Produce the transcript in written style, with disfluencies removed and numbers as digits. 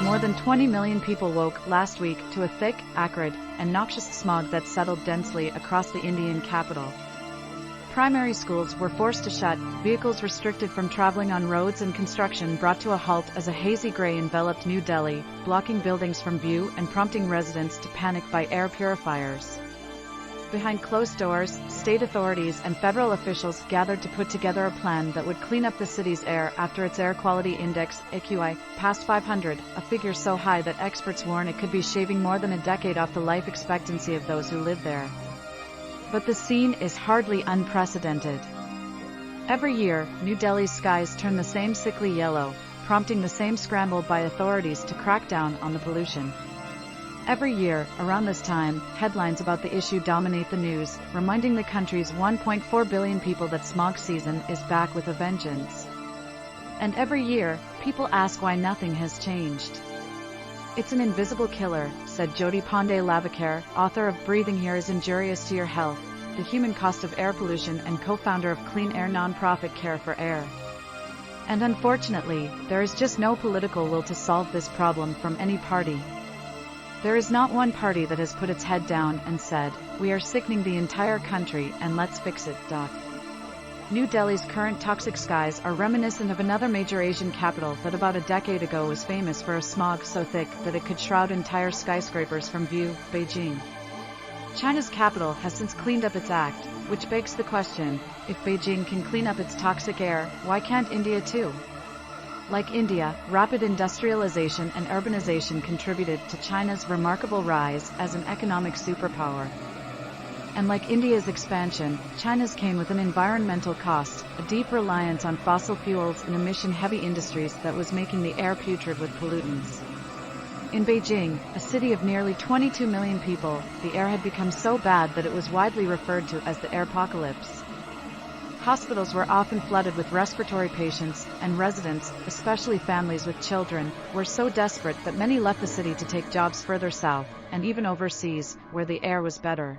more than 20 million people woke last week to a thick, acrid, and noxious smog that settled densely across the Indian capital. Primary schools were forced to shut, vehicles restricted from traveling on roads, and construction brought to a halt as a hazy gray enveloped New Delhi, blocking buildings from view and prompting residents to panic by air purifiers. Behind closed doors, state authorities and federal officials gathered to put together a plan that would clean up the city's air after its air quality index, AQI, passed 500, a figure so high that experts warn it could be shaving more than a decade off the life expectancy of those who live there. But the scene is hardly unprecedented. Every year, New Delhi's skies turn the same sickly yellow, prompting the same scramble by authorities to crack down on the pollution. Every year, around this time, headlines about the issue dominate the news, reminding the country's 1.4 billion people that smog season is back with a vengeance. And every year, people ask why nothing has changed. It's an invisible killer, said Jyoti Pandey Lavakar, author of Breathing Here is Injurious to Your Health, The Human Cost of Air Pollution and co-founder of clean air nonprofit Care for Air. And unfortunately, there is just no political will to solve this problem from any party. There is not one party that has put its head down and said, "We are sickening the entire country and let's fix it." New Delhi's current toxic skies are reminiscent of another major Asian capital that about a decade ago was famous for a smog so thick that it could shroud entire skyscrapers from view, Beijing. China's capital has since cleaned up its act, which begs the question, if Beijing can clean up its toxic air, why can't India too? Like India, rapid industrialization and urbanization contributed to China's remarkable rise as an economic superpower. And like India's expansion, China's came with an environmental cost, a deep reliance on fossil fuels and emission-heavy industries that was making the air putrid with pollutants. In Beijing, a city of nearly 22 million people, the air had become so bad that it was widely referred to as the airpocalypse. Hospitals were often flooded with respiratory patients, and residents, especially families with children, were so desperate that many left the city to take jobs further south, and even overseas, where the air was better.